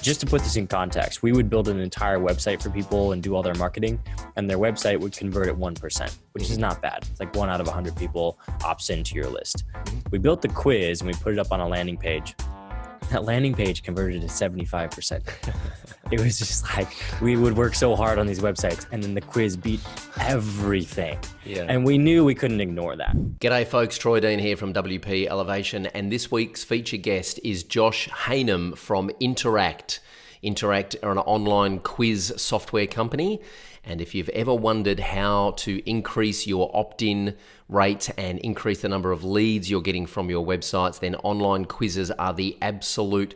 Just to put this in context, we would build an entire website for people and do all their marketing, and their website would convert at 1%, which is not bad. It's like 1 out of 100 people opts into your list. We built the quiz and we put it up on a landing page. That landing page converted to 75%. It was just like, we would work so hard on these websites, and then the quiz beat everything. Yeah. And we knew we couldn't ignore that. G'day folks, Troy Dean here from WP Elevation, and this week's feature guest is Josh Haynam from Interact. Interact are an online quiz software company. And if you've ever wondered how to increase your opt-in rate and increase the number of leads you're getting from your websites, then online quizzes are the absolute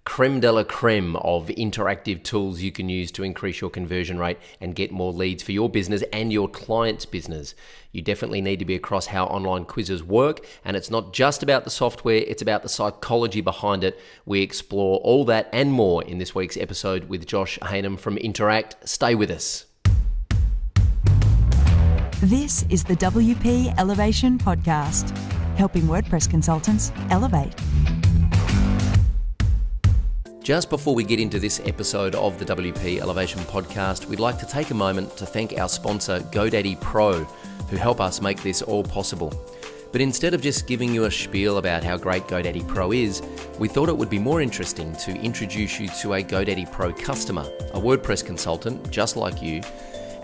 creme de la creme of interactive tools you can use to increase your conversion rate and get more leads for your business and your client's business. You definitely need to be across how online quizzes work, and it's not just about the software, it's about the psychology behind it. We explore all that and more in this week's episode with Josh Haynam from Interact. Stay with us. This is the WP Elevation Podcast, helping WordPress consultants elevate. Just before we get into this episode of the WP Elevation Podcast, we'd like to take a moment to thank our sponsor, GoDaddy Pro, who help us make this all possible. But instead of just giving you a spiel about how great GoDaddy Pro is, we thought it would be more interesting to introduce you to a GoDaddy Pro customer, a WordPress consultant just like you,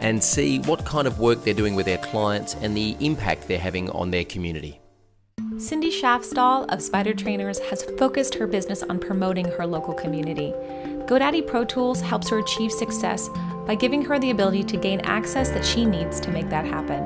and see what kind of work they're doing with their clients and the impact they're having on their community. Cindy Schaffstall of Spider Trainers has focused her business on promoting her local community. GoDaddy Pro Tools helps her achieve success by giving her the ability to gain access that she needs to make that happen.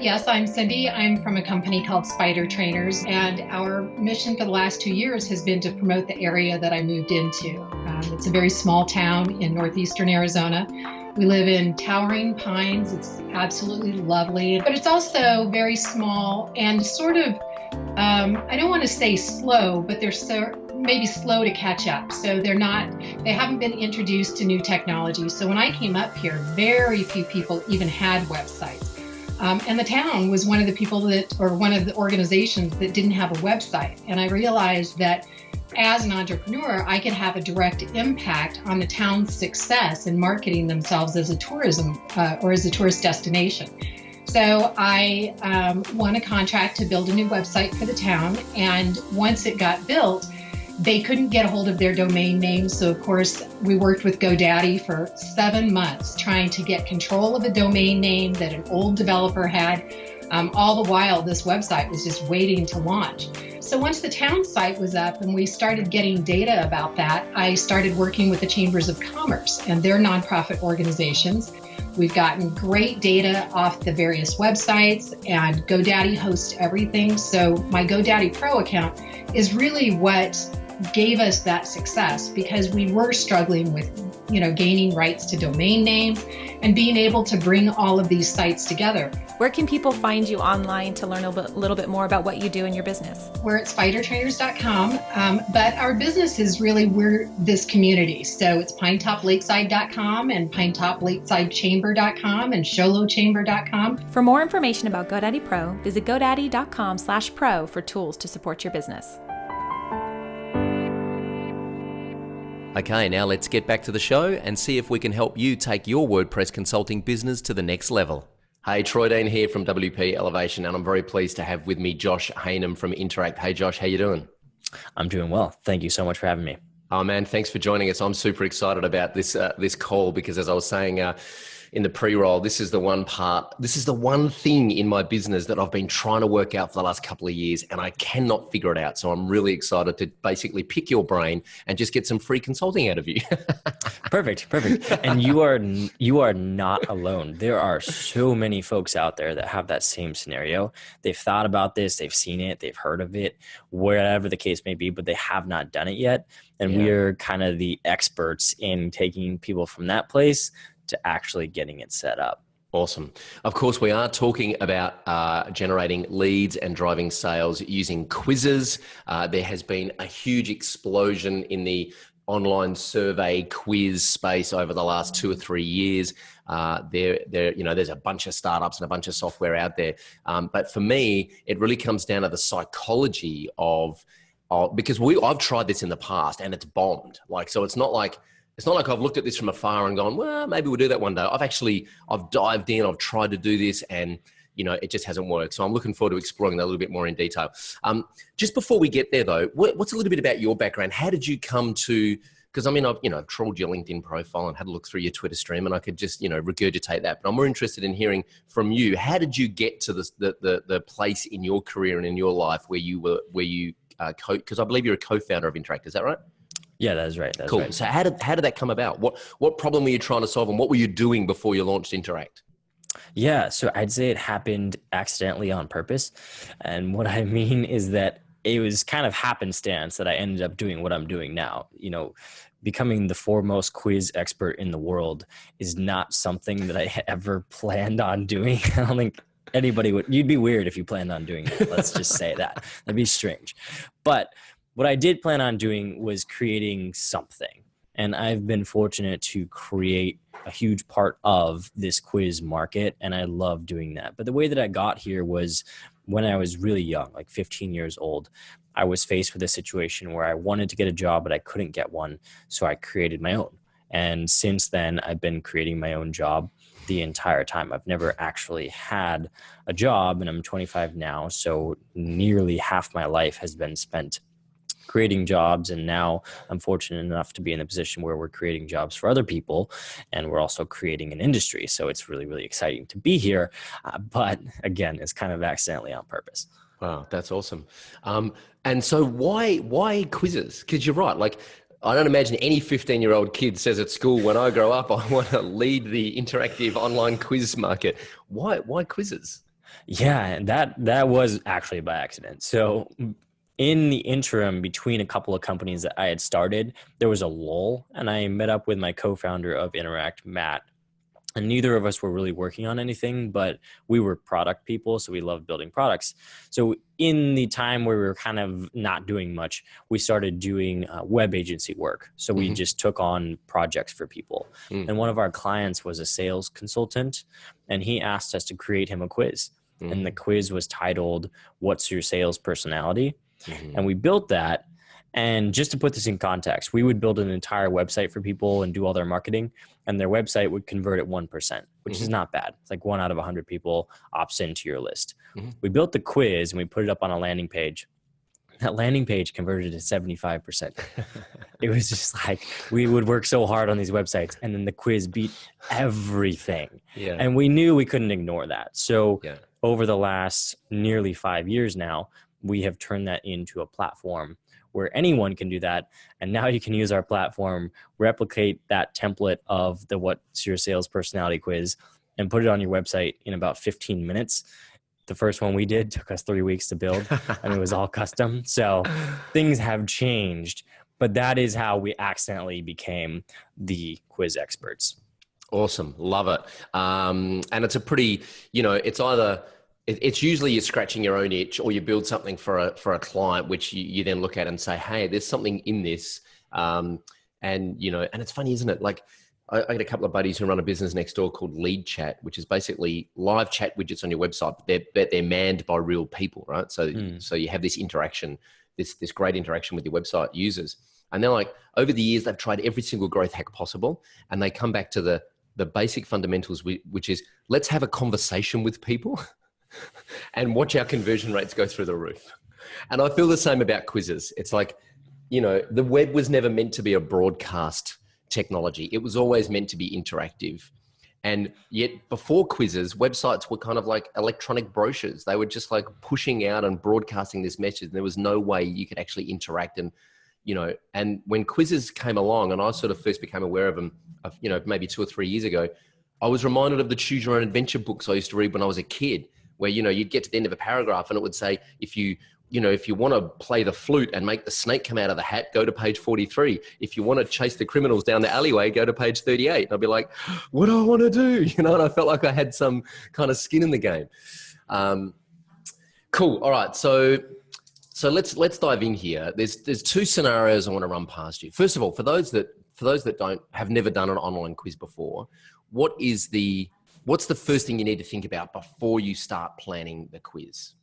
Yes, I'm Cindy. I'm from a company called Spider Trainers, and our mission for the last 2 years has been to promote the area that I moved into. It's a very small town in northeastern Arizona. We live in towering pines. It's absolutely lovely, but it's also very small and sort of, I don't want to say slow, but they're maybe slow to catch up. So they haven't been introduced to new technology. So when I came up here, very few people even had websites. And the town was one of the organizations that didn't have a website. And I realized that as an entrepreneur, I could have a direct impact on the town's success in marketing themselves as a tourism or as a tourist destination. So I won a contract to build a new website for the town. And once it got built, they couldn't get a hold of their domain name. So of course, we worked with GoDaddy for 7 months trying to get control of a domain name that an old developer had. All the while, this website was just waiting to launch. So once the town site was up and we started getting data about that, I started working with the Chambers of Commerce and their nonprofit organizations. We've gotten great data off the various websites, and GoDaddy hosts everything. So my GoDaddy Pro account is really what gave us that success, because we were struggling with, gaining rights to domain names and being able to bring all of these sites together. Where can people find you online to learn a little bit more about what you do in your business? We're at spidertrainers.com, but our business is really, we're this community. So it's pinetoplakeside.com and pinetoplakesideChamber.com and sholochamber.com. For more information about GoDaddy Pro, visit godaddy.com/pro for tools to support your business. Okay, now let's get back to the show and see if we can help you take your WordPress consulting business to the next level. Hey, Troy Dean here from WP Elevation, and I'm very pleased to have with me Josh Haynam from Interact. Hey, Josh, how you doing? I'm doing well. Thank you so much for having me. Oh, man, thanks for joining us. I'm super excited about this call because, as I was saying in the pre-roll, this is the one thing in my business that I've been trying to work out for the last couple of years, and I cannot figure it out. So I'm really excited to basically pick your brain and just get some free consulting out of you. Perfect. And you are not alone. There are so many folks out there that have that same scenario. They've thought about this, they've seen it, they've heard of it, whatever the case may be, but they have not done it yet. And we're kind of the experts in taking people from that place to actually getting it set up. Awesome. Of course, we are talking about generating leads and driving sales using quizzes. There has been a huge explosion in the online survey quiz space over the last 2 or 3 years. There's a bunch of startups and a bunch of software out there. But for me, it really comes down to the psychology of because I've tried this in the past and it's bombed. Like, so it's not like I've looked at this from afar and gone, well, maybe we'll do that one day. I've dived in, I've tried to do this, and it just hasn't worked. So I'm looking forward to exploring that a little bit more in detail. Just before we get there though, what's a little bit about your background? How did you come to, because I've trawled your LinkedIn profile and had a look through your Twitter stream, and I could just, regurgitate that. But I'm more interested in hearing from you. How did you get to the place in your career and in your life where you because I believe you're a co-founder of Interact, is that right? Yeah, that's right. That's cool. Right. So how did that come about? What problem were you trying to solve, and what were you doing before you launched Interact? Yeah, so I'd say it happened accidentally on purpose. And what I mean is that it was kind of happenstance that I ended up doing what I'm doing now. Becoming the foremost quiz expert in the world is not something that I ever planned on doing. I don't think anybody would. You'd be weird if you planned on doing that. Let's just say that. That'd be strange. But what I did plan on doing was creating something. And I've been fortunate to create a huge part of this quiz market, and I love doing that. But the way that I got here was when I was really young, like 15 years old. I was faced with a situation where I wanted to get a job, but I couldn't get one. So I created my own. And since then, I've been creating my own job the entire time. I've never actually had a job, and I'm 25 now. So nearly half my life has been spent creating jobs, and now I'm fortunate enough to be in a position where we're creating jobs for other people, and we're also creating an industry. So it's really, really exciting to be here. But again, it's kind of accidentally on purpose. Wow, that's awesome. And so why quizzes? Because you're right. Like, I don't imagine any 15-year-old kid says at school, when I grow up, I want to lead the interactive online quiz market. Why quizzes? Yeah, that was actually by accident. So in the interim between a couple of companies that I had started, there was a lull, and I met up with my co-founder of Interact, Matt, and neither of us were really working on anything, but we were product people, so we loved building products. So in the time where we were kind of not doing much, we started doing web agency work. So we just took on projects for people. And one of our clients was a sales consultant, and he asked us to create him a quiz. And the quiz was titled, "What's Your Sales Personality?" And we built that. And just to put this in context, we would build an entire website for people and do all their marketing, and their website would convert at 1%, which is not bad. It's like 1 out of 100 people opts into your list. We built the quiz and we put it up on a landing page. That landing page converted to 75%. It was just like, we would work so hard on these websites, and then the quiz beat everything. Yeah. And we knew we couldn't ignore that. So over the last nearly 5 years now, we have turned that into a platform where anyone can do that. And now you can use our platform, replicate that template of the "What's Your Sales Personality" quiz, and put it on your website in about 15 minutes. The first one we did took us 3 weeks to build, and it was all custom. So things have changed, but that is how we accidentally became the quiz experts. Awesome. Love it. And it's a pretty, it's either, it's usually you're scratching your own itch, or you build something for a client, which you then look at and say, hey, there's something in this. And it's funny, isn't it? Like, I got a couple of buddies who run a business next door called Lead Chat, which is basically live chat widgets on your website, but they're manned by real people, right? So you have this interaction, this great interaction with your website users. And they're like, over the years, they've tried every single growth hack possible, and they come back to the basic fundamentals, which is, let's have a conversation with people and watch our conversion rates go through the roof. And I feel the same about quizzes. It's like, the web was never meant to be a broadcast technology. It was always meant to be interactive. And yet before quizzes, websites were kind of like electronic brochures. They were just like pushing out and broadcasting this message. And there was no way you could actually interact. And, and when quizzes came along, and I sort of first became aware of them, maybe 2 or 3 years ago, I was reminded of the Choose Your Own Adventure books I used to read when I was a kid, where, you'd get to the end of a paragraph and it would say, if you want to play the flute and make the snake come out of the hat, go to page 43. If you want to chase the criminals down the alleyway, go to page 38. And I'd be like, what do I want to do? And I felt like I had some kind of skin in the game. Cool. All right. So let's dive in here. There's 2 scenarios I want to run past you. First of all, for those that have never done an online quiz before, what's the first thing you need to think about before you start planning the quiz?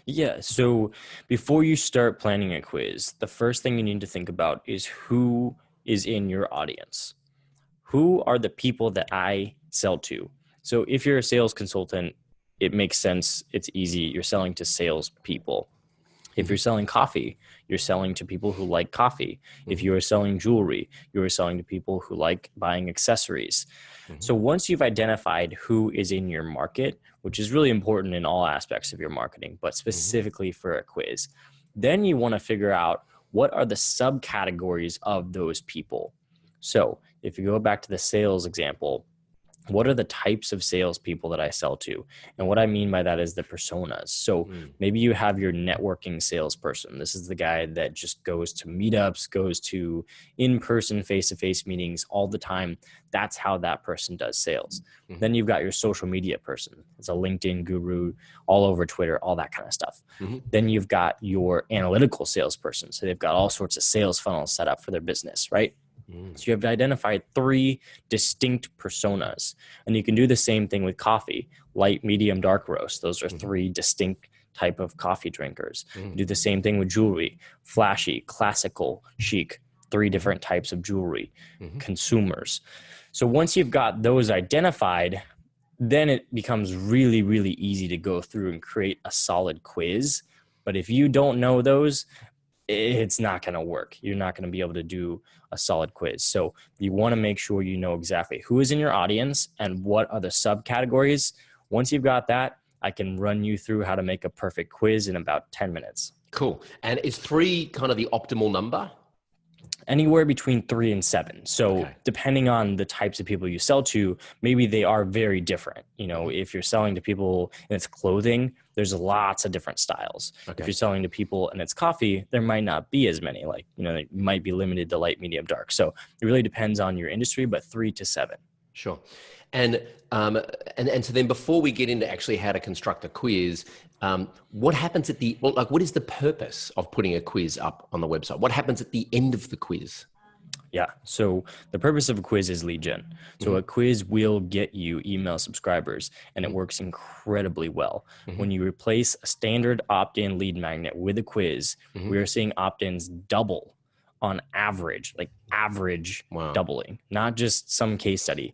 Yeah. So before you start planning a quiz, the first thing you need to think about is who is in your audience. Who are the people that I sell to? So if you're a sales consultant, it makes sense. It's easy. You're selling to sales people. If you're selling coffee, you're selling to people who like coffee. If you are selling jewelry, you are selling to people who like buying accessories. So once you've identified who is in your market, which is really important in all aspects of your marketing, but specifically for a quiz, then you want to figure out what are the subcategories of those people. So if you go back to the sales example, what are the types of salespeople that I sell to? And what I mean by that is the personas. So maybe you have your networking salesperson. This is the guy that just goes to meetups, goes to in-person, face-to-face meetings all the time. That's how that person does sales. Then you've got your social media person. It's a LinkedIn guru, all over Twitter, all that kind of stuff. Then you've got your analytical salesperson. So they've got all sorts of sales funnels set up for their business, right? So you have identified 3 distinct personas, and you can do the same thing with coffee: light, medium, dark roast. Those are 3 distinct type of coffee drinkers. Do the same thing with jewelry: flashy, classical, chic, 3 different types of jewelry, consumers. So once you've got those identified, then it becomes really, really easy to go through and create a solid quiz. But if you don't know those, it's not going to work. You're not going to be able to do a solid quiz. So you want to make sure you know exactly who is in your audience and what are the subcategories. Once you've got that, I can run you through how to make a perfect quiz in about 10 minutes. Cool. And is 3 kind of the optimal number? Anywhere between 3 and 7. So depending on the types of people you sell to, maybe they are very different. You know, if you're selling to people and it's clothing, there's lots of different styles. If you're selling to people and it's coffee, there might not be as many. Like, you know, it might be limited to light, medium, dark. So it really depends on your industry, but 3 to 7. Sure. And so then before we get into actually how to construct a quiz, what happens at what is the purpose of putting a quiz up on the website? What happens at the end of the quiz? Yeah. So the purpose of a quiz is lead gen. So a quiz will get you email subscribers, and it works incredibly well. When you replace a standard opt-in lead magnet with a quiz, we are seeing opt-ins double on average, like average doubling, not just some case study.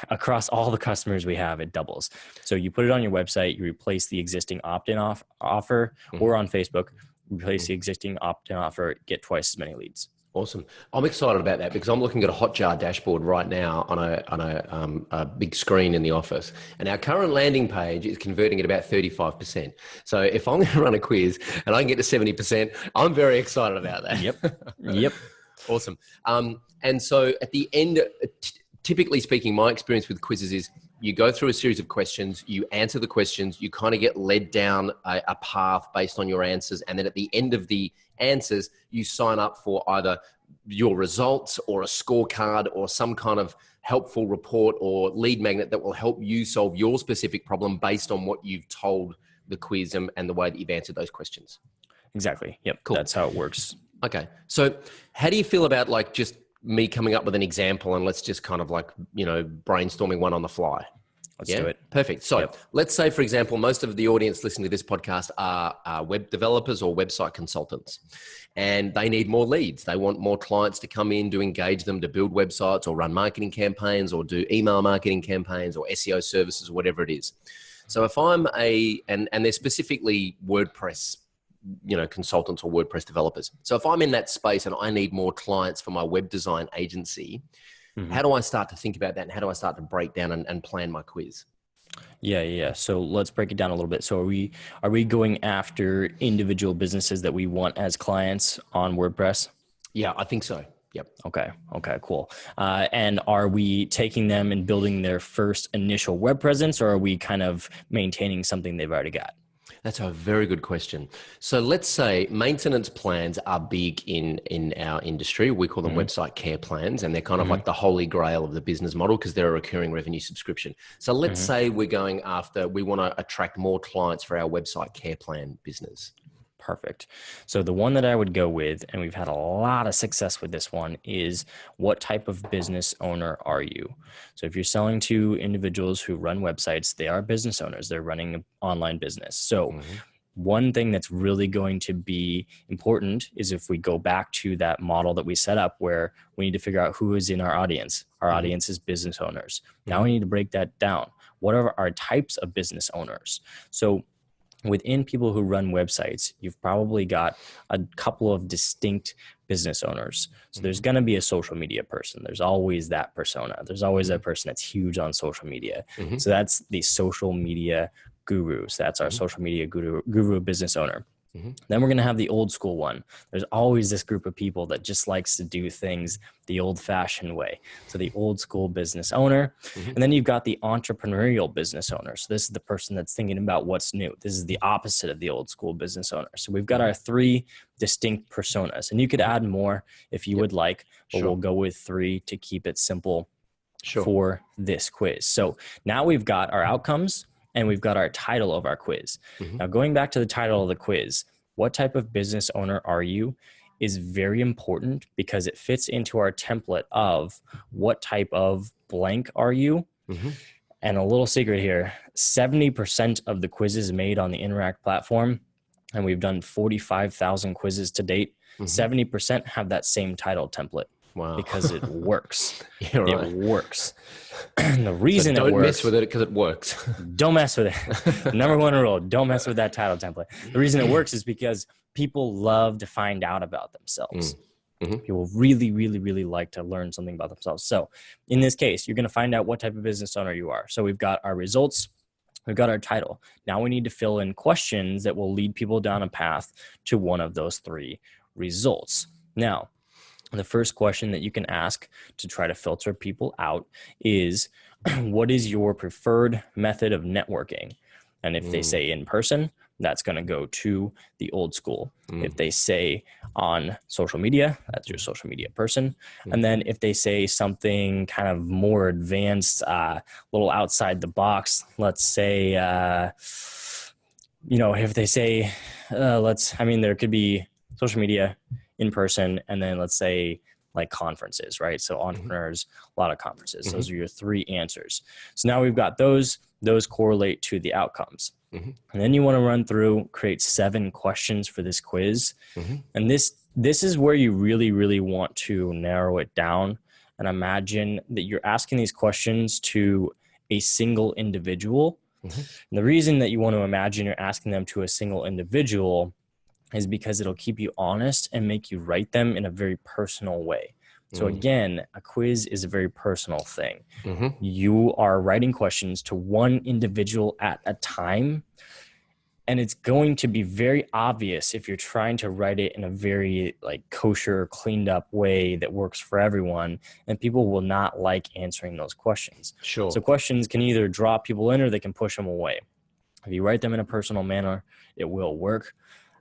Across all the customers we have, it doubles. So you put it on your website, you replace the existing opt-in offer, or on Facebook, replace the existing opt-in offer, get twice as many leads. Awesome. I'm excited about that because I'm looking at a Hotjar dashboard right now on a big screen in the office, and our current landing page is converting at about 35%. So if I'm going to run a quiz and I can get to 70%, I'm very excited about that. Yep. Awesome. And so at the end, typically speaking, my experience with quizzes is you go through a series of questions, you answer the questions, you kind of get led down a path based on your answers. And then at the end of the answers, you sign up for either your results or a scorecard or some kind of helpful report or lead magnet that will help you solve your specific problem based on what you've told the quiz and the way that you've answered those questions. Exactly. Yep. Cool. That's how it works. Okay. So how do you feel about like just me coming up with an example and let's just kind of like, brainstorming one on the fly? Let's do it. Perfect. So let's say, for example, most of the audience listening to this podcast are web developers or website consultants, and they need more leads. They want more clients to come in to engage them, to build websites or run marketing campaigns or do email marketing campaigns or SEO services, or whatever it is. So if I'm and they're specifically WordPress, consultants or WordPress developers. So if I'm in that space and I need more clients for my web design agency, how do I start to think about that? And how do I start to break down and plan my quiz? Yeah. So let's break it down a little bit. So are we going after individual businesses that we want as clients on WordPress? Yeah, I think so. Yep. Okay, cool. And are we taking them and building their first initial web presence, or are we kind of maintaining something they've already got? That's a very good question. So let's say maintenance plans are big in our industry. We call them website care plans, and they're kind of like the holy grail of the business model because they're a recurring revenue subscription. So let's say we want to attract more clients for our website care plan business. Perfect. So the one that I would go with, and we've had a lot of success with this one, is what type of business owner are you? So if you're selling to individuals who run websites, they are business owners. They're running an online business. So one thing that's really going to be important is if we go back to that model that we set up where we need to figure out who is in our audience. Our audience is business owners. Now we need to break that down. What are our types of business owners? So within people who run websites, you've probably got a couple of distinct business owners. So there's going to be a social media person. There's always that persona. There's always that person that's huge on social media. So that's the social media gurus. That's our social media guru business owner. Then we're going to have the old school one. There's always this group of people that just likes to do things the old fashioned way. So the old school business owner. And then you've got the entrepreneurial business owner. So this is the person that's thinking about what's new. This is the opposite of the old school business owner. So we've got our three distinct personas, and you could add more if you would like, but we'll go with three to keep it simple for this quiz. So now we've got our outcomes, and we've got our title of our quiz. Now, going back to the title of the quiz, what type of business owner are you is very important because it fits into our template of what type of blank are you. And a little secret here, 70% of the quizzes made on the Interact platform, and we've done 45,000 quizzes to date, 70% have that same title template. Wow. Because it works. Right. It works. And the reason so it works. Don't mess with it because it works. Don't mess with it. Number one rule, don't mess with that title template. The reason it works is because people love to find out about themselves. People really, really, really like to learn something about themselves. So in this case, you're going to find out what type of business owner you are. So we've got our results. We've got our title. Now we need to fill in questions that will lead people down a path to one of those three results. Now, the first question that you can ask to try to filter people out is, what is your preferred method of networking? And if they say in person, that's going to go to the old school. If they say on social media, that's your social media person. And then if they say something kind of more advanced, a little outside the box, let's say, if they say, there could be social media, in person, and then let's say like conferences, right? So entrepreneurs, a lot of conferences. Those are your three answers. So now we've got those correlate to the outcomes. And then you want to run through, create 7 questions for this quiz. And this is where you really, really want to narrow it down and imagine that you're asking these questions to a single individual. And the reason that you want to imagine you're asking them to a single individual is because it'll keep you honest and make you write them in a very personal way. So again, a quiz is a very personal thing. You are writing questions to one individual at a time, and it's going to be very obvious if you're trying to write it in a very like kosher, cleaned up way that works for everyone, and people will not like answering those questions. So questions can either draw people in or they can push them away. If you write them in a personal manner, it will work.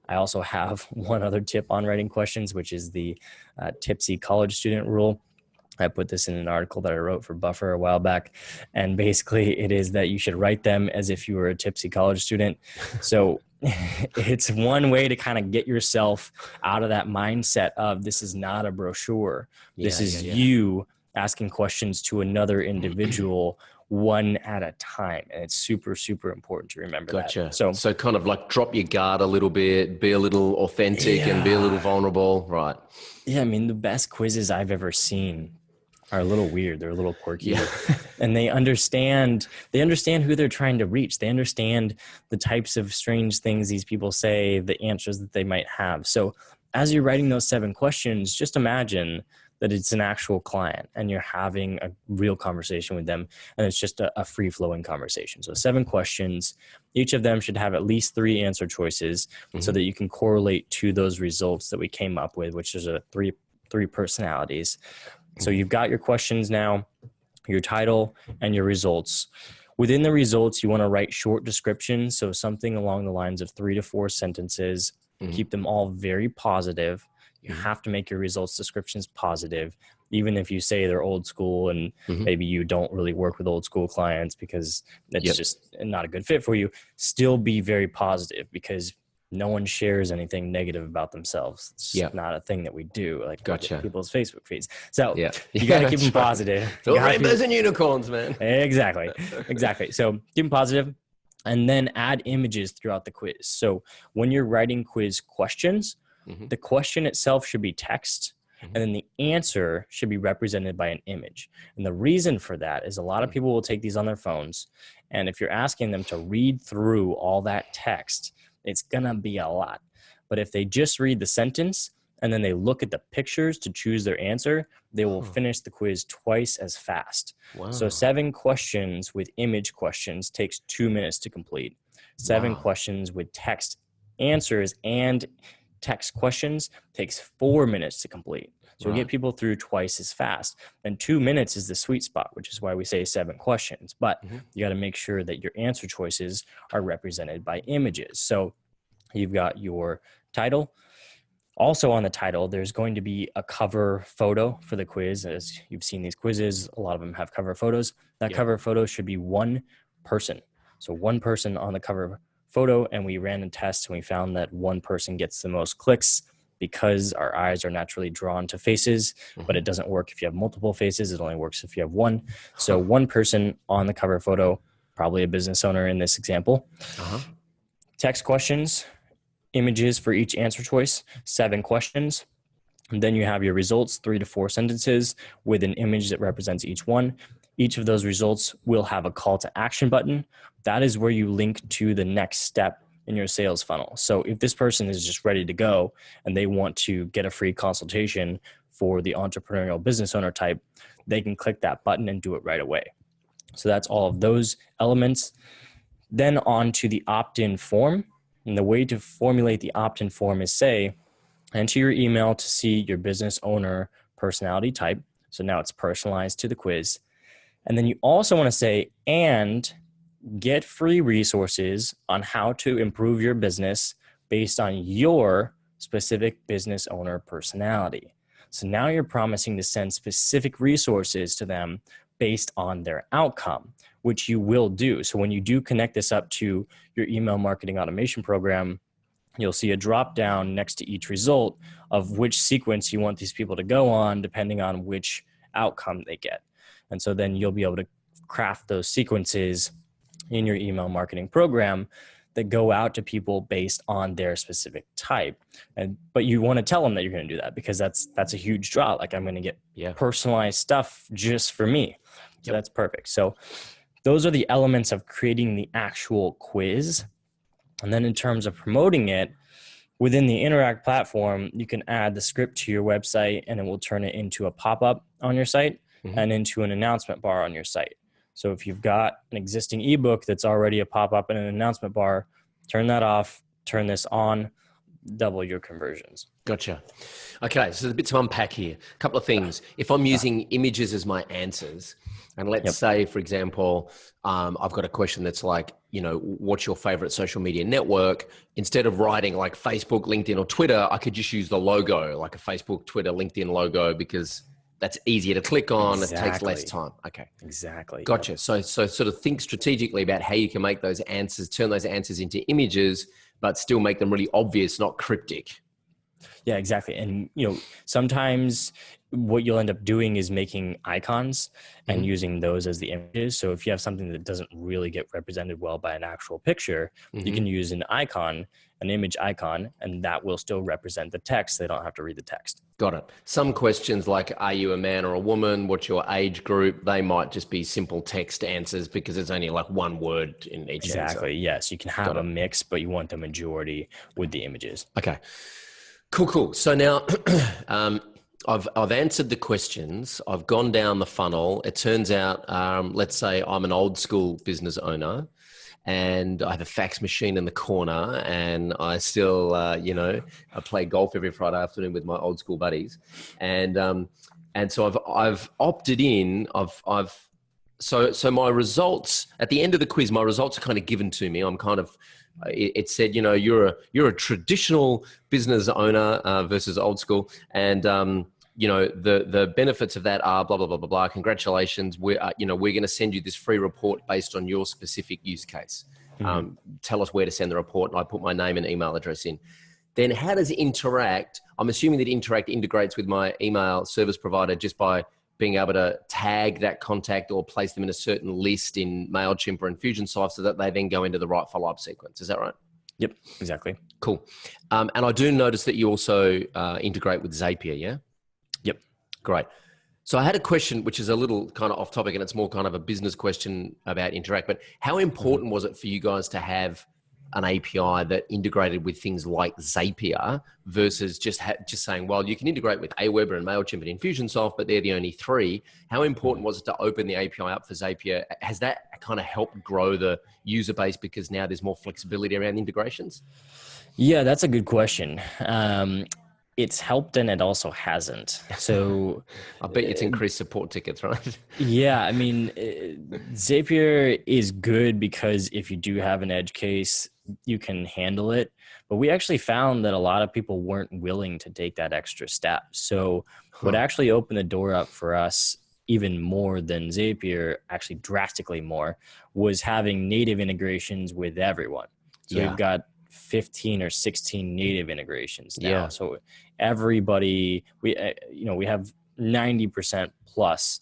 I also have one other tip on writing questions, which is the tipsy college student rule. I put this in an article that I wrote for Buffer a while back. And basically it is that you should write them as if you were a tipsy college student. So it's one way to kind of get yourself out of that mindset of this is not a brochure. This is you asking questions to another individual one at a time. And it's super, super important to remember that. So kind of like drop your guard a little bit, be a little authentic and be a little vulnerable. Right. Yeah. I mean, the best quizzes I've ever seen are a little weird. They're a little quirky and they understand who they're trying to reach. They understand the types of strange things these people say, the answers that they might have. So as you're writing those 7 questions, just imagine that it's an actual client and you're having a real conversation with them, and it's just a free-flowing conversation. So 7 questions, each of them should have at least 3 answer choices so that you can correlate to those results that we came up with, which is three personalities. So you've got your questions now, your title, and your results. Within the results, you want to write short descriptions, so something along the lines of 3 to 4 sentences. Keep them all very positive. You have to make your results descriptions positive, even if you say they're old school and maybe you don't really work with old school clients because that's just not a good fit for you. Still be very positive because no one shares anything negative about themselves. It's not a thing that we do, like people's Facebook feeds. So you got to keep them positive. Rainbows and unicorns, man. Exactly. So keep them positive. and then add images throughout the quiz. So when you're writing quiz questions, the question itself should be text, and then the answer should be represented by an image. And the reason for that is a lot of people will take these on their phones, and if you're asking them to read through all that text, it's gonna be a lot. But if they just read the sentence and then they look at the pictures to choose their answer, they will finish the quiz twice as fast. Wow. So 7 questions with image questions takes 2 minutes to complete. 7 questions with text answers and text questions takes 4 minutes to complete. So we get people through twice as fast. And 2 minutes is the sweet spot, which is why we say 7 questions. But you got to make sure that your answer choices are represented by images. So you've got your title. Also on the title, there's going to be a cover photo for the quiz. As you've seen these quizzes, a lot of them have cover photos. That cover photo should be one person. So one person on the cover photo, and we ran a test and we found that one person gets the most clicks because our eyes are naturally drawn to faces, but it doesn't work if you have multiple faces. It only works if you have one. So one person on the cover photo, probably a business owner in this example. Text questions, images for each answer choice, 7 questions. And then you have your results, 3 to 4 sentences with an image that represents each one. Each of those results will have a call to action button. That is where you link to the next step in your sales funnel. So if this person is just ready to go and they want to get a free consultation for the entrepreneurial business owner type, they can click that button and do it right away. So that's all of those elements. Then on to the opt-in form. And the way to formulate the opt-in form is say, enter your email to see your business owner personality type. So now it's personalized to the quiz. And then you also want to say, and get free resources on how to improve your business based on your specific business owner personality. So now you're promising to send specific resources to them based on their outcome, which you will do. So when you do connect this up to your email marketing automation program, you'll see a drop down next to each result of which sequence you want these people to go on, depending on which outcome they get. And so then you'll be able to craft those sequences in your email marketing program that go out to people based on their specific type. But you want to tell them that you're going to do that, because that's a huge draw. Like, I'm going to get personalized stuff just for me. So that's perfect. So those are the elements of creating the actual quiz. And then in terms of promoting it, within the Interact platform, you can add the script to your website and it will turn it into a pop-up on your site and into an announcement bar on your site. So if you've got an existing ebook that's already a pop-up and an announcement bar, turn that off, turn this on, double your conversions. Gotcha. Okay, so there's a bit to unpack here. A couple of things. If I'm using images as my answers, and let's say, for example, I've got a question that's like, what's your favorite social media network? Instead of writing like Facebook, LinkedIn, or Twitter, I could just use the logo, like a Facebook, Twitter, LinkedIn logo, because that's easier to click on. It takes less time. Okay. Exactly. Gotcha. Yep. So sort of think strategically about how you can make those answers, turn those answers into images, but still make them really obvious, not cryptic. Yeah, exactly. And, sometimes what you'll end up doing is making icons and using those as the images. So if you have something that doesn't really get represented well by an actual picture, you can use an icon, an image icon, and that will still represent the text. They don't have to read the text. Got it. Some questions like, are you a man or a woman? What's your age group? They might just be simple text answers because it's only like one word in each answer. Exactly. Yes. You can have a mix, but you want the majority with the images. Okay. Cool. So now I've answered the questions. I've gone down the funnel. It turns out, let's say I'm an old school business owner and I have a fax machine in the corner and I still, I play golf every Friday afternoon with my old school buddies. And so I've opted in. So my results at the end of the quiz, my results are kind of given to me. I'm kind of, it said, you're a traditional business owner versus old school. And, the benefits of that are blah, blah, blah, blah, blah. Congratulations. We're going to send you this free report based on your specific use case. Tell us where to send the report. And I put my name and email address in. Then how does Interact, I'm assuming that Interact integrates with my email service provider just by being able to tag that contact or place them in a certain list in MailChimp or Infusionsoft so that they then go into the right follow-up sequence. Is that right? Yep, exactly. Cool. And I do notice that you also integrate with Zapier, yeah? Yep. Great. So I had a question, which is a little kind of off topic, and it's more kind of a business question about Interact, but how important was it for you guys to have an API that integrated with things like Zapier versus just saying, well, you can integrate with Aweber and MailChimp and Infusionsoft, but they're the only three. How important was it to open the API up for Zapier? Has that kind of helped grow the user base because now there's more flexibility around integrations? Yeah, that's a good question. It's helped and it also hasn't. So I bet it's increased support tickets, right? yeah, I mean, Zapier is good because if you do have an edge case, you can handle it. But we actually found that a lot of people weren't willing to take that extra step. So what actually opened the door up for us even more than Zapier, actually drastically more, was having native integrations with everyone. So we've got 15 or 16 native integrations now. Yeah. So everybody, we have 90% plus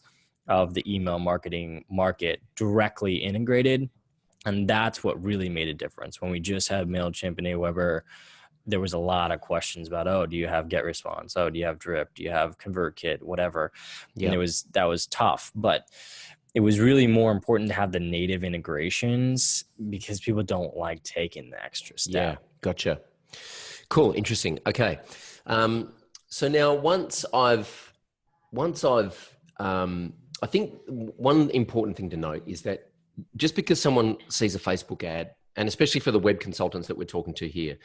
of the email marketing market directly integrated. And that's what really made a difference. When we just had MailChimp and Aweber, there was a lot of questions about, oh, do you have GetResponse? Oh, do you have Drip? Do you have ConvertKit? Whatever. Yeah. And that was tough. But it was really more important to have the native integrations because people don't like taking the extra step. Yeah, gotcha. Cool, interesting. Okay. So now I think one important thing to note is that just because someone sees a Facebook ad, and especially for the web consultants that we're talking to here,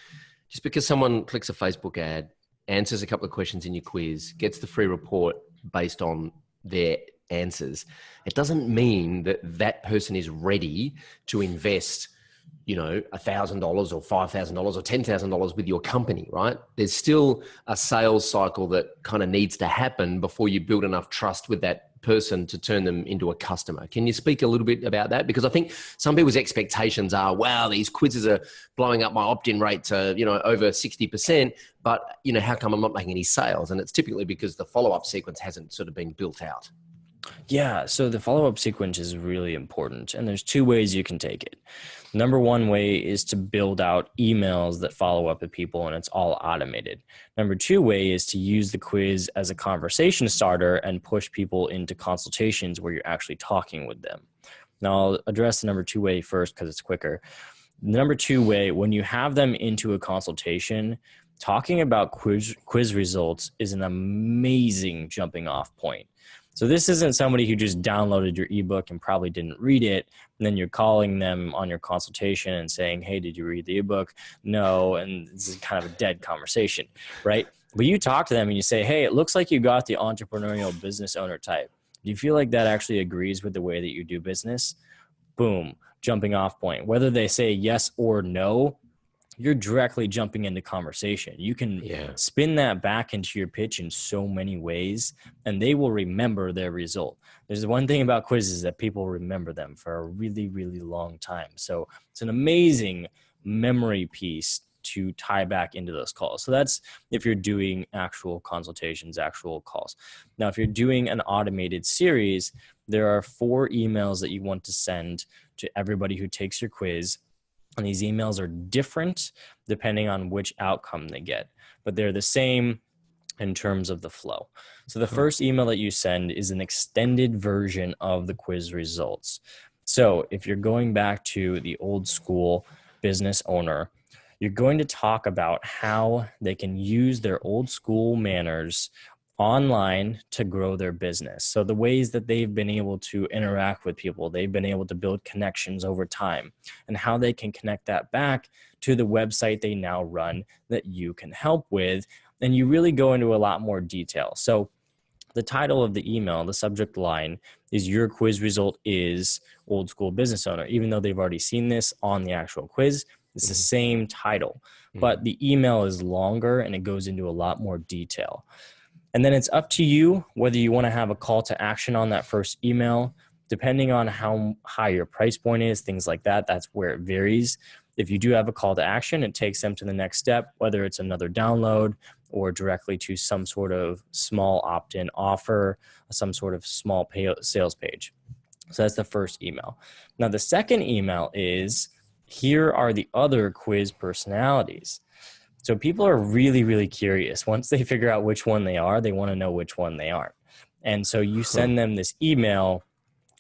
just because someone clicks a Facebook ad, answers a couple of questions in your quiz, gets the free report based on their answers, it doesn't mean that that person is ready to invest, $1,000 or $5,000 or $10,000 with your company, right? There's still a sales cycle that kind of needs to happen before you build enough trust with that person to turn them into a customer. Can you speak a little bit about that? Because I think some people's expectations are, wow, these quizzes are blowing up my opt-in rate to, over 60%, but, how come I'm not making any sales? And it's typically because the follow-up sequence hasn't sort of been built out. Yeah, so the follow-up sequence is really important, and there's two ways you can take it. Number one way is to build out emails that follow up with people, and it's all automated. Number two way is to use the quiz as a conversation starter and push people into consultations where you're actually talking with them. Now, I'll address the number two way first because it's quicker. The number two way, when you have them into a consultation, talking about quiz results is an amazing jumping off point. So this isn't somebody who just downloaded your ebook and probably didn't read it, and then you're calling them on your consultation and saying, hey, did you read the ebook? No, and this is kind of a dead conversation, right? But you talk to them and you say, hey, it looks like you got the entrepreneurial business owner type. Do you feel like that actually agrees with the way that you do business? Boom, jumping off point. Whether they say yes or no, you're directly jumping into conversation. You can spin that back into your pitch in so many ways, and they will remember their result. There's one thing about quizzes that people remember them for a really, really long time. So it's an amazing memory piece to tie back into those calls. So that's if you're doing actual consultations, actual calls. Now, if you're doing an automated series, there are 4 emails that you want to send to everybody who takes your quiz. And these emails are different depending on which outcome they get, but they're the same in terms of the flow. So the first email that you send is an extended version of the quiz results. So if you're going back to the old school business owner, you're going to talk about how they can use their old school manners online to grow their business. So the ways that they've been able to interact with people, they've been able to build connections over time, and how they can connect that back to the website they now run that you can help with. And you really go into a lot more detail. So the title of the email, the subject line, is your quiz result is old school business owner. Even though they've already seen this on the actual quiz, it's the same title, but the email is longer and it goes into a lot more detail. And then it's up to you whether you want to have a call to action on that first email, depending on how high your price point is, things like that. That's where it varies. If you do have a call to action, it takes them to the next step, whether it's another download, or directly to some sort of small opt-in offer, some sort of small sales page. So that's the first email. Now, the second email is, here are the other quiz personalities. So people are really, really curious. Once they figure out which one they are, they want to know which one they aren't. And so you send them this email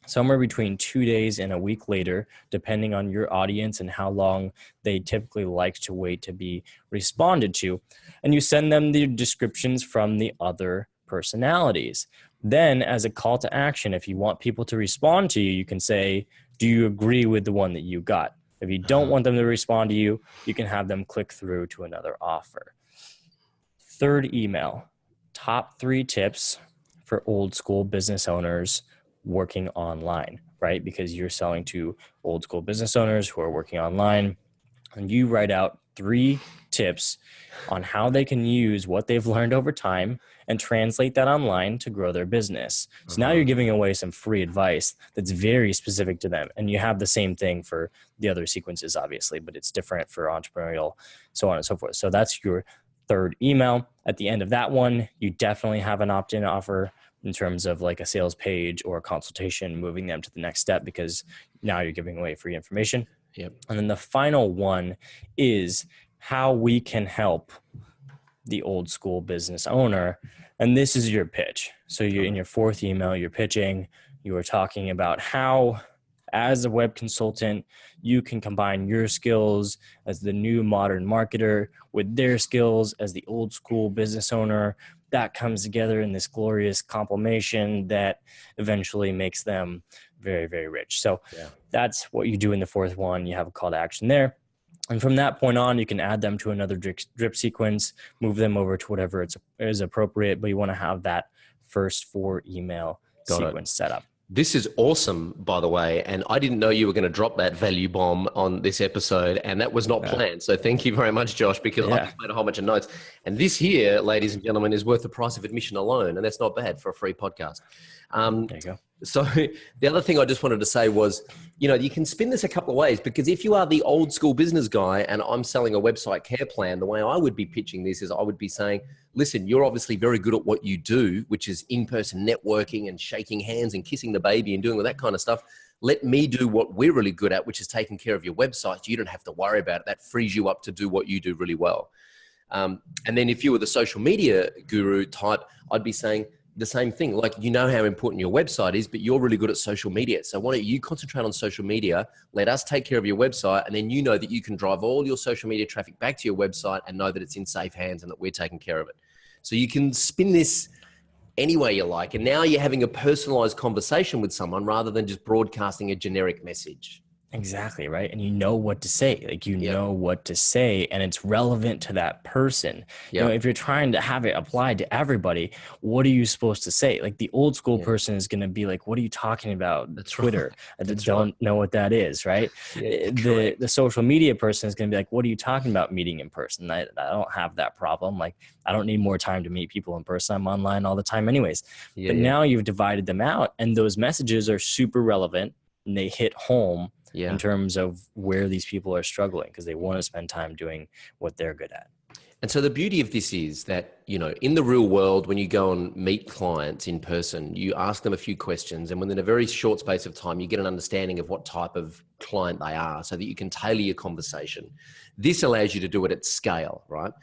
somewhere between 2 days and a week later, depending on your audience and how long they typically like to wait to be responded to. And you send them the descriptions from the other personalities. Then, as a call to action, if you want people to respond to you, you can say, do you agree with the one that you got? If you don't want them to respond to you, you can have them click through to another offer. Third email, top 3 tips for old school business owners working online, right? Because you're selling to old school business owners who are working online, and you write out 3 tips on how they can use what they've learned over time and translate that online to grow their business. So now you're giving away some free advice that's very specific to them. And you have the same thing for the other sequences, obviously, but it's different for entrepreneurial, so on and so forth. So that's your third email. At the end of that one, you definitely have an opt-in offer in terms of like a sales page or a consultation, moving them to the next step, because now you're giving away free information. Yep. And then the final one is how we can help the old school business owner. And this is your pitch. So you're in your fourth email, you're pitching, you are talking about how, as a web consultant, you can combine your skills as the new modern marketer with their skills as the old school business owner. That comes together in this glorious compilation that eventually makes them very, very rich. So that's what you do in the fourth one. You have a call to action there. And from that point on, you can add them to another drip sequence, move them over to whatever is appropriate, but you want to have that first 4 email sequence set up. This is awesome, by the way, and I didn't know you were going to drop that value bomb on this episode, and that was not planned. So thank you very much, Josh, because I just made a whole bunch of notes. And this here, ladies and gentlemen, is worth the price of admission alone, and that's not bad for a free podcast. There you go. So the other thing I just wanted to say was, you know, you can spin this a couple of ways, because if you are the old school business guy and I'm selling a website care plan, the way I would be pitching this is I would be saying, listen, you're obviously very good at what you do, which is in-person networking and shaking hands and kissing the baby and doing all that kind of stuff. Let me do what we're really good at, which is taking care of your website. So you don't have to worry about it. That frees you up to do what you do really well. And then if you were the social media guru type, I'd be saying the same thing. Like, you know how important your website is, but you're really good at social media. So why don't you concentrate on social media, let us take care of your website, and then you know that you can drive all your social media traffic back to your website and know that it's in safe hands and that we're taking care of it. So you can spin this any way you like. And now you're having a personalized conversation with someone rather than just broadcasting a generic message. Exactly, right? And you know what to say. Like, you know what to say, and it's relevant to that person. You know, if you're trying to have it applied to everybody, what are you supposed to say? Like, the old school person is going to be like, what are you talking about? That's Twitter. Right. I don't know what that is, right? The social media person is going to be like, what are you talking about meeting in person? I don't have that problem. Like, I don't need more time to meet people in person. I'm online all the time anyways. But now you've divided them out, and those messages are super relevant, and they hit home in terms of where these people are struggling, because they want to spend time doing what they're good at. And so the beauty of this is that, you know, in the real world, when you go and meet clients in person, you ask them a few questions, and within a very short space of time, you get an understanding of what type of client they are so that you can tailor your conversation. This allows you to do it at scale, right?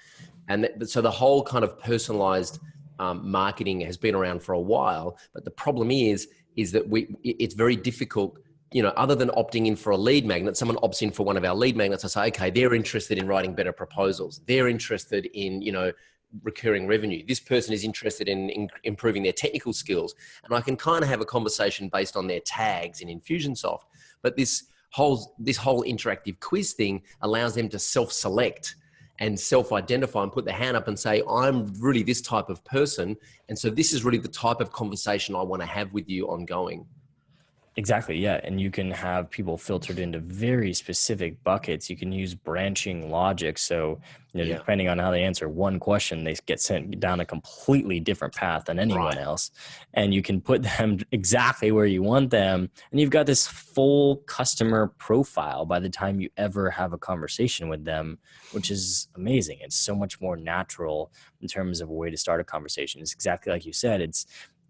And so the whole kind of personalized marketing has been around for a while, but the problem is that it's very difficult. You know, other than opting in for a lead magnet, someone opts in for one of our lead magnets. I say, okay, they're interested in writing better proposals. They're interested in, you know, recurring revenue. This person is interested in improving their technical skills. And I can kind of have a conversation based on their tags in Infusionsoft. But this whole interactive quiz thing allows them to self-select and self-identify and put their hand up and say, I'm really this type of person. And so this is really the type of conversation I want to have with you ongoing. Exactly. Yeah. And you can have people filtered into very specific buckets. You can use branching logic. So, depending on how they answer one question, they get sent down a completely different path than anyone else. And you can put them exactly where you want them. And you've got this full customer profile by the time you ever have a conversation with them, which is amazing. It's so much more natural in terms of a way to start a conversation. It's exactly like you said. It's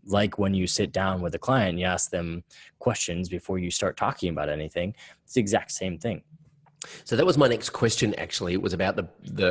like when you sit down with a client, you ask them questions before you start talking about anything. It's the exact same thing. So that was my next question, actually. It was about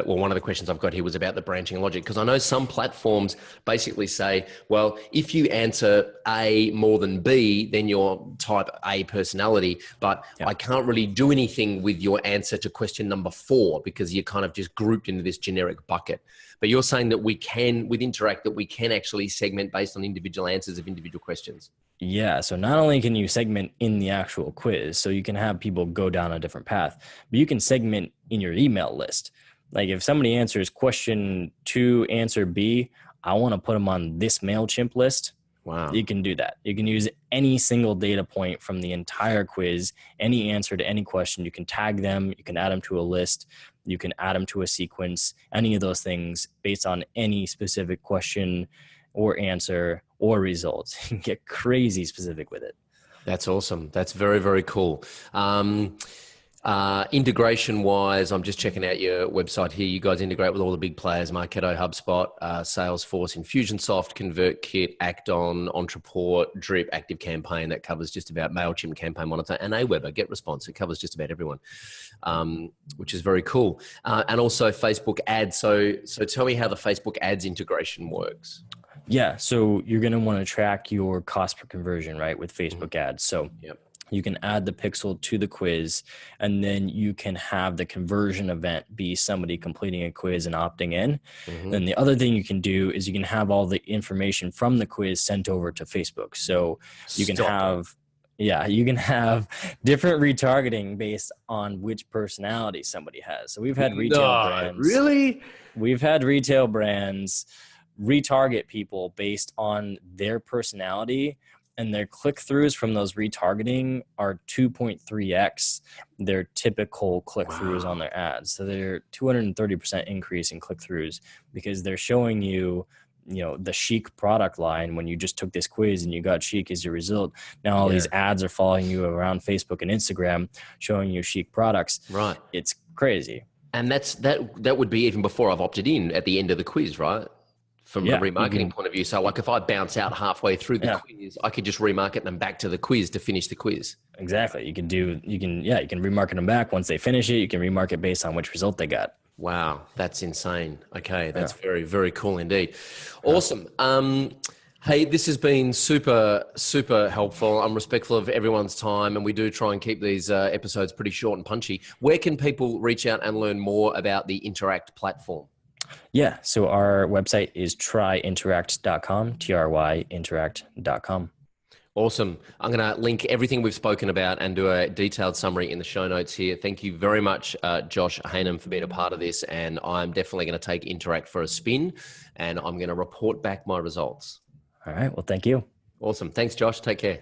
one of the questions I've got here was about the branching logic, because I know some platforms basically say, well, if you answer A more than B, then you're type A personality, but I can't really do anything with your answer to question number 4 because you're kind of just grouped into this generic bucket. But you're saying that we can, with Interact, that we can actually segment based on individual answers of individual questions. Yeah. So not only can you segment in the actual quiz, so you can have people go down a different path, but you can segment in your email list. Like if somebody answers question 2, answer B, I want to put them on this MailChimp list. Wow. You can do that. You can use any single data point from the entire quiz, any answer to any question. You can tag them. You can add them to a list. You can add them to a sequence, any of those things based on any specific question or answer or results. You can get crazy specific with it. That's awesome. That's very, very cool. Integration wise, I'm just checking out your website here. You guys integrate with all the big players: Marketo, HubSpot, Salesforce, Infusionsoft, ConvertKit, Acton, Ontraport, Drip, ActiveCampaign. That covers just about MailChimp, Campaign Monitor, and Aweber, GetResponse. It covers just about everyone, which is very cool. And also Facebook ads. So tell me how the Facebook ads integration works. Yeah. So you're going to want to track your cost per conversion, right, with Facebook ads. So you can add the pixel to the quiz, and then you can have the conversion event be somebody completing a quiz and opting in. Then the other thing you can do is you can have all the information from the quiz sent over to Facebook. So you can you can have different retargeting based on which personality somebody has. So we've had retail brands. Really? We've had retail brands retarget people based on their personality, and their click-throughs from those retargeting are 2.3x their typical click-throughs on their ads. So they're 230% increase in click-throughs because they're showing you, the chic product line when you just took this quiz and you got chic as your result. Now all these ads are following you around Facebook and Instagram showing you chic products. Right. It's crazy. And that would be even before I've opted in at the end of the quiz, right? From a remarketing point of view. So like if I bounce out halfway through the quiz, I could just remarket them back to the quiz to finish the quiz. Exactly. You can remarket them back once they finish it. You can remarket based on which result they got. Wow. That's insane. Okay. That's very, very cool indeed. Awesome. Hey, this has been super, super helpful. I'm respectful of everyone's time, and we do try and keep these episodes pretty short and punchy. Where can people reach out and learn more about the Interact platform? Yeah. So our website is tryinteract.com, tryinteract.com. Awesome. I'm going to link everything we've spoken about and do a detailed summary in the show notes here. Thank you very much, Josh Haynam, for being a part of this. And I'm definitely going to take Interact for a spin, and I'm going to report back my results. All right. Well, thank you. Awesome. Thanks, Josh. Take care.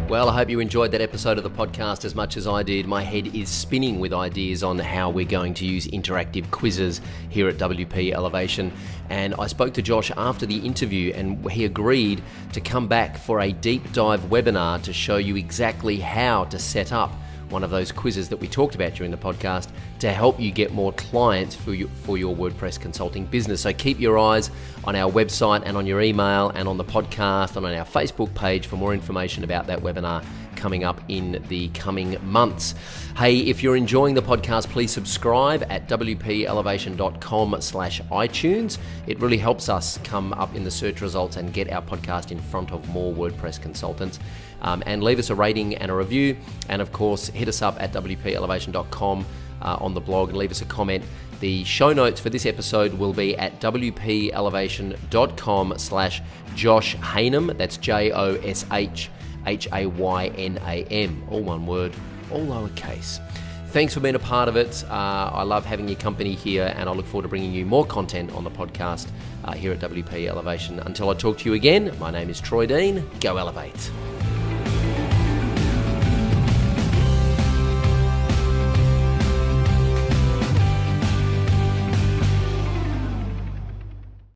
Well, I hope you enjoyed that episode of the podcast as much as I did. My head is spinning with ideas on how we're going to use interactive quizzes here at WP Elevation. And I spoke to Josh after the interview, and he agreed to come back for a deep dive webinar to show you exactly how to set up one of those quizzes that we talked about during the podcast to help you get more clients for your WordPress consulting business. So keep your eyes on our website and on your email and on the podcast and on our Facebook page for more information about that webinar coming up in the coming months. Hey, if you're enjoying the podcast, please subscribe at wplelevation.com/iTunes. It really helps us come up in the search results and get our podcast in front of more WordPress consultants. And leave us a rating and a review. And of course, hit us up at wplelevation.com on the blog and leave us a comment. The show notes for this episode will be at wplelevation.com/Josh Haynam. That's JOSHHAYNAM. All one word, all lowercase. thanks for being a part of it. I love having your company here, and I look forward to bringing you more content on the podcast here at WP Elevation. Until I talk to you again, my name is Troy Dean. Go Elevate.